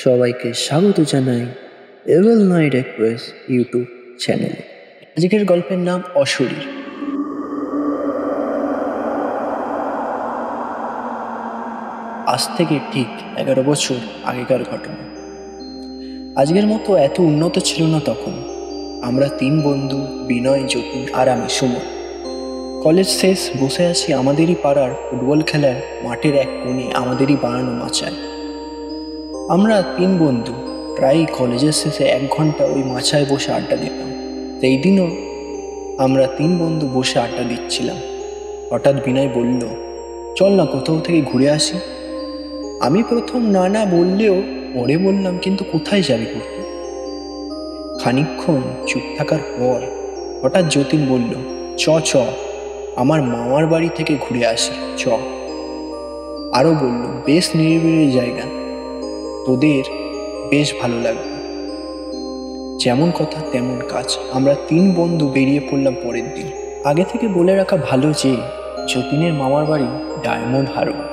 সবাইকে স্বাগত জানাই এভেল নাইট এক্সপ্রেস ইউটিউব চ্যানেলে। আজকের গল্পের নাম অশরীর। আজ থেকে ঠিক 11 বছর আগেকার ঘটনা। আজকের মতো এত উন্নত ছিল না তখন। আমরা 3 বন্ধু, বিনয়, যতীন আর আমি, সুমন। কলেজ শেষ, বসে আছি আমাদেরই পাড়ার ফুটবল খেলার মাঠের এক কোণে, আমাদেরই বানানো মাচায়। আমরা 3 বন্ধু প্রায়ই কলেজের শেষে 1 ঘন্টা ওই মাচায় বসে আড্ডা দিতাম। সেই দিনও আমরা 3 বন্ধু বসে আড্ডা দিচ্ছিলাম। হঠাৎ বিনয় বলল, চল না কোথাও থেকে ঘুরে আসি। আমি প্রথম না না বললেও পরে বললাম, কিন্তু কোথায় যাবি ঘুরতে? খানিকক্ষণ চুপ থাকার পর হঠাৎ যতীন বলল, চ আমার মামার বাড়ি থেকে ঘুরে আসি, চ। আরও বলল, বেশ নিরিবিলি জায়গা, তোদের বেশ ভালো লাগবে। যেমন কথা তেমন কাজ। আমরা 3 বন্ধু বেরিয়ে পড়লাম পরের দিন। আগে থেকে বলে রাখা ভালো যে যতীনের মামার বাড়ি ডায়মন্ড হারবার।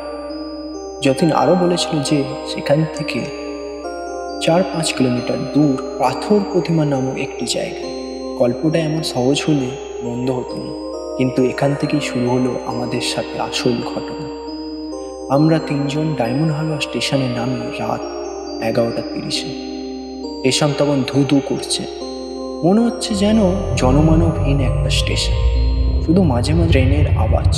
যতীন আরও বলেছিল যে সেখান থেকে 4-5 কিলোমিটার দূর পাথর প্রতিমা নামক একটি জায়গা। গল্পটা এমন সহজ হলে মন্দ হতো না, কিন্তু এখান থেকেই শুরু হলো আমাদের সাথে আসল ঘটনা। আমরা 3 জন ডায়মন্ড হারবার স্টেশনে নামি রাত 11:30। স্টেশন তখন ধু ধু করছে, মনে হচ্ছে যেন জনমানবহীন একটা স্টেশন, শুধু মাঝে মাঝে ট্রেনের আওয়াজ।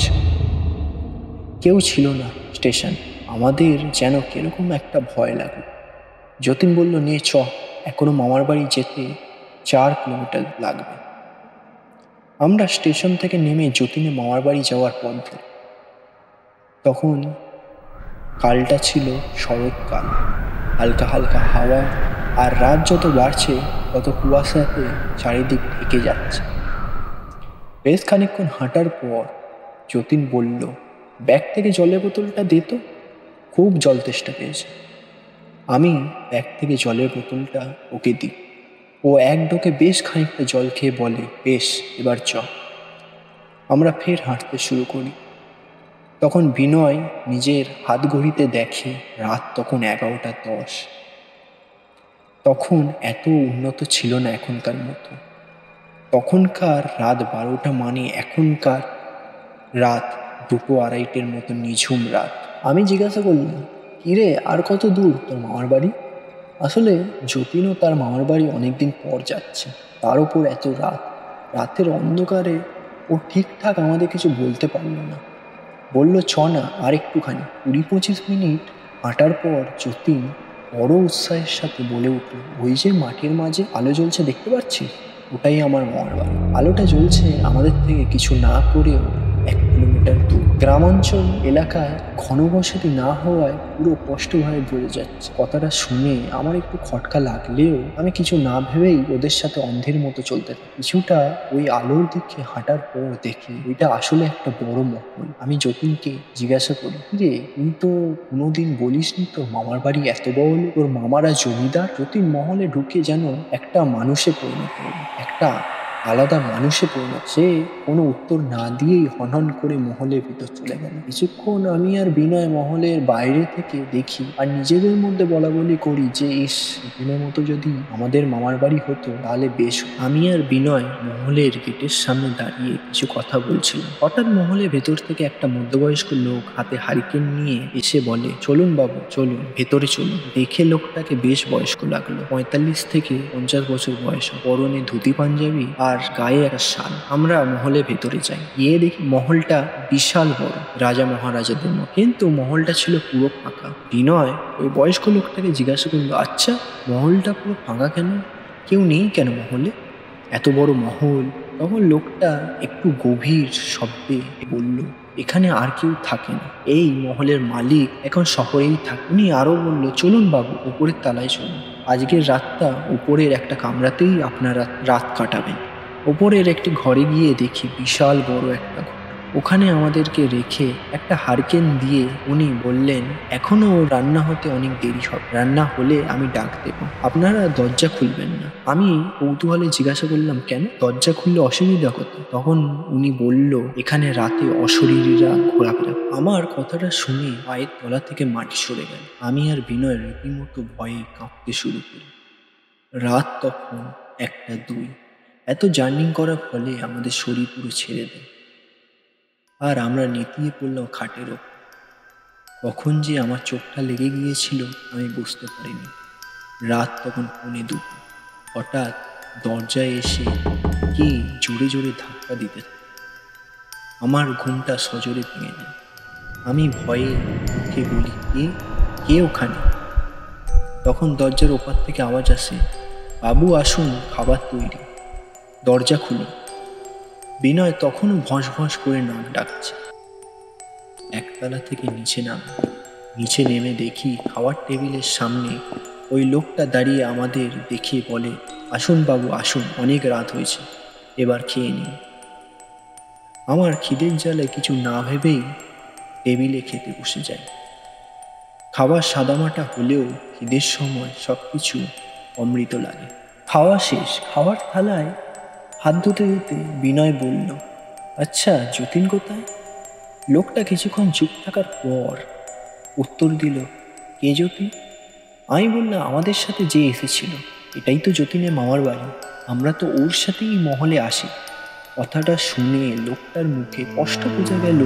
কেউ ছিল না স্টেশন। আমাদের যেন কিরকম একটা ভয় লাগলো। যতীন বলল, নে চ, এখনো মামার বাড়ি যেতে 4 কিলোমিটার লাগবে। আমরা স্টেশন থেকে নেমে যতীনের মামার বাড়ি যাওয়ার পথ ধরি। তখন কালটা ছিল শরৎকাল, হালকা হালকা হাওয়া, আর রাত যত বাড়ছে তত কুয়াশাতে চারিদিক ঢেকে যাচ্ছে। বেশ খানিকক্ষণ হাঁটার পর যতীন বলল, ব্যাগ থেকে জলের বোতলটা দে তো, খুব জল তেষ্টা পেয়েছে। আমি ব্যাগ থেকে জলের বোতলটা ওকে দিই। ও এক ঢোকে বেশ খানিকটা জল খেয়ে বলে, বেশ, এবার চ। আমরা ফের হাঁটতে শুরু করি। তখন বিনয় নিজের হাত ঘড়িতে দেখে রাত তখন 11:10। তখন এত উন্নত ছিল না এখনকার মতো। তখনকার রাত 12টা মানে এখনকার রাত 2-2:30 মতো নিঝুম রাত। আমি জিজ্ঞাসা করলাম, কিরে, আর কত দূর তোর মামার বাড়ি? আসলে যতীনও তার মামার বাড়ি অনেকদিন পর যাচ্ছে, তার উপর এত রাত। রাতের অন্ধকারে ও ঠিকঠাক আমাদের কিছু বলতে পারল না। বলল, চ না, আর একটুখানি। 20-25 মিনিট হাঁটার পর যতীন বড় উৎসাহের সাথে বলে উঠল, ওই যে মাঠের মাঝে আলো জ্বলছে, দেখতে পাচ্ছি? ওটাই আমার মামার বাড়ি। আলোটা জ্বলছে আমাদের থেকে কিছু না করেও 1 কিলোমিটার দূর। গ্রামাঞ্চল এলাকায় ঘনবসতি না হওয়ায় পুরো স্পষ্টভাবে বোঝা যাচ্ছে। কথাটা শুনে আমার একটু খটকা লাগলেও আমি কিছু না ভেবেই ওদের সাথে অন্ধের মতো চলতে থাকি। কিছুটা ওই আলোর দিকে হাঁটার পর দেখি ওইটা আসলে একটা বড় মহল। আমি যতীনকে জিজ্ঞাসা করি, রে, তুই তো কোনোদিন বলিসনি তোর মামার বাড়ি এত বড়, তোর মামারা জমিদার? যতীন মহলে ঢুকে যেন একটা মানুষে পরিণত হলো, একটা আলাদা মানুষে পরিণত। সে কোনো উত্তর না দিয়েই হনহন করে মহলের ভিতর চলে গেল। কিছুক্ষণ আমি আর বিনয় মহলের বাইরে থেকে দেখি, আর নিজেদের মধ্যে বলা বলি করি যে, ইস, যতীনের মতো যদি আমাদের মামার বাড়ি হতো তাহলে বেশ। আমি আর বিনয় মহলের গেটের সামনে দাঁড়িয়ে কিছু কথা বলছিলাম। হঠাৎ মহলের ভেতর থেকে একটা মধ্যবয়স্ক লোক হাতে হারিকেন নিয়ে এসে বলে, চলুন বাবু, চলুন, ভেতরে চলুন। দেখে লোকটাকে বেশ বয়স্ক লাগলো, 45 থেকে 50 বছর বয়স। পরনে ধুতি পাঞ্জাবি আর গায়ে একটা শাল। আমরা মহলের ভেতরে যাই। গিয়ে দেখি মহলটা বিশাল বড়, রাজা মহারাজাদের মতো, কিন্তু মহলটা ছিল পুরো ফাঁকা। বিনয় ওই বয়স্ক লোকটাকে জিজ্ঞাসা করলো, আচ্ছা, মহলটা পুরো ফাঁকা কেন? কেউ নেই কেন মহলে? এত বড় মহল। তখন লোকটা একটু গভীর শব্দে বলল, এখানে আর কেউ থাকে না, এই মহলের মালিক এখন শহরেই থাকে। উনি আরো বলল, চলুন বাবু, উপরের তলায় চলুন। আজকের রাতটা উপরের একটা কামরাতেই আপনারা রাত কাটাবেন। ওপরের একটি ঘরে গিয়ে দেখি বিশাল বড় একটা ঘর। ওখানে আমাদেরকে রেখে একটা হারিকেন দিয়ে উনি বললেন, এখনো রান্না হতে অনেক দেরি হবে, রান্না হলে আমি ডাক দেব, আপনারা দরজা খুলবেন না। আমি কৌতূহলে জিজ্ঞাসা করলাম, কেন? দরজা খুললে অসুবিধা কোথায়? তখন উনি বলল, এখানে রাতে অশরীরীরা ঘোরাফেরা। আমার কথাটা শুনে পায়ের তলা থেকে মাটি সরে গেল। আমি আর বিনয় রীতিমতো ভয়ে কাঁপতে শুরু করি। রাত তখন 1টা 2। এত জার্নি করার ফলে আমাদের শরীর পুরো ছেড়ে দেয়, আর আমরা নেতিয়ে পড়লাম খাটের ওপর। কখন যে আমার চোখটা লেগে গিয়েছিল আমি বুঝতে পারিনি। রাত তখন 1:45। হঠাৎ দরজায় এসে কে জোরে জোরে ধাক্কা দিতে থাকে। আমার ঘুমটা সজোরে ভেঙে যায়। আমি ভয়ে উঠে বলি, কে ওখানে? তখন দরজার ওপার থেকে আওয়াজ আসে, বাবু আসুন, খাবার তৈরি, দরজা খুলুন। বিনয় তখনও ভস ভস করে নাক ডাকছে। একতলা থেকে নিচে নেমে দেখি খাওয়ার টেবিলের সামনে ওই লোকটা দাঁড়িয়ে আমাদের দেখে বলে, আসুন বাবু আসুন, অনেক রাত হয়েছে, এবার খেয়ে নিন। আমার খিদের জ্বালায় কিছু না ভেবেই টেবিলে খেতে বসে যাই। খাবার সাদামাটা হলেও খিদের সময় সব কিছু অমৃত লাগে। খাওয়া শেষ। খাওয়ার থালায় হাত ধুতে ধুতে বিনয় বলল, আচ্ছা যতীন কোথায়? লোকটা কিছুক্ষণ চুপ থাকার পর উত্তর দিল, কে যতীন? আমি বললাম, আমাদের সাথে যে এসেছিল, এটাই তো যতীনের মামার বাড়ি, আমরা তো ওর সাথেই মহলে আসি। কথাটা শুনে লোকটার মুখে স্পষ্ট বোঝা গেল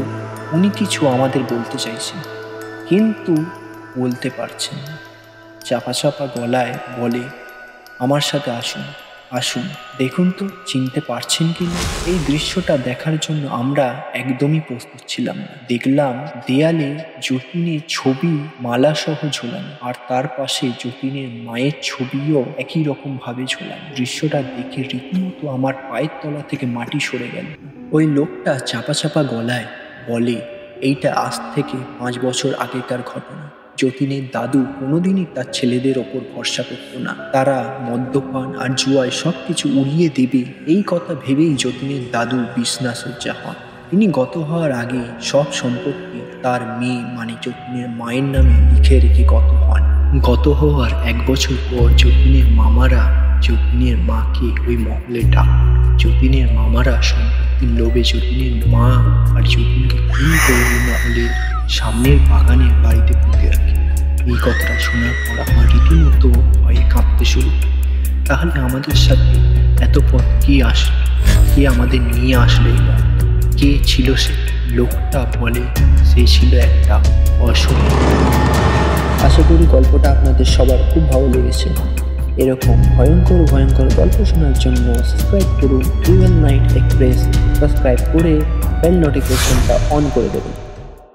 উনি কিছু আমাদের বলতে চাইছেন, কিন্তু বলতে পারছেন না। চাপা চাপা গলায় বলে, আমার সাথে আসুন, আসুন, দেখুন তো চিনতে পারছেন কি না। এই দৃশ্যটা দেখার জন্য আমরা একদমই প্রস্তুত ছিলাম না। দেখলাম দেয়ালে যতীনের ছবি মালাসহ ঝোলানো, আর তার পাশে যতীনের মায়ের ছবিও একই রকম ভাবে ঝোলানো। দৃশ্যটা দেখে রীতিমতো আমার পায়ের তলা থেকে মাটি সরে গেল। ওই লোকটা চাপা চাপা গলায় বলে, এইটা আজ থেকে 5 বছর আগেকার ঘটনা। যতীনের দাদু কোনোদিনই তার ছেলেদের ওপর ভরসা করত না। তারা মদ্যপান আর জুয়ায় সব কিছু উড়িয়ে দেবে, এই কথা ভেবেই যতীনের দাদু বিছনাসজ্জা হন। তিনি গত হওয়ার আগে সব সম্পত্তি তার মেয়ে মানে যতীনের মায়ের নামে লিখে রেখে গত হন। গত হওয়ার 1 বছর পর যতীনের মামারা যতীনের মাকে ওই মহলে ডাক। যতীনের মামারা সম্পত্তির লোভে যতীনের মা আর যতীনকে খুন করে ওই মহলের সামনের বাগানের বাড়িতে পুঁতে রাখে। এই কথাটা শোনার পর আমার রীতিমতো ভয়ে কাঁপতে শুরু। তাহলে আমাদের সাথে এত পথ কে আসলো? কে আমাদের নিয়ে আসলো? এবার কে ছিল সে? লোকটা বলে সে ছিল একটা অশরীর। আশা করি গল্পটা আপনাদের সবার খুব ভালো লেগেছে। এরকম ভয়ঙ্কর ভয়ঙ্কর গল্প শোনার জন্য সাবস্ক্রাইব করুন ট্রুভেল নাইট এক্সপ্রেস। সাবস্ক্রাইব করে বেল নোটিফিকেশনটা অন করে দেবেন।